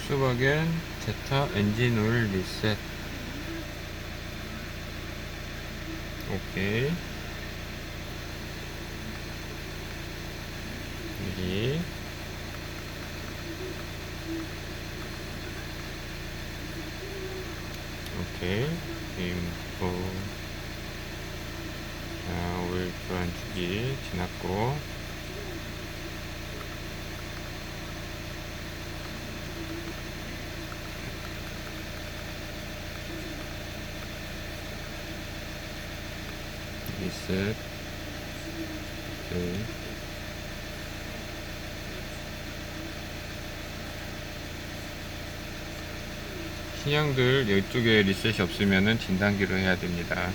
폭스바겐 제타 엔진 오일 리셋. 오케이. 여기 오케이. 인포. 자, 오일 교환 주기 지났고, 리셋. 오케이. 신형들 이쪽에 리셋이 없으면은 진단기로 해야 됩니다.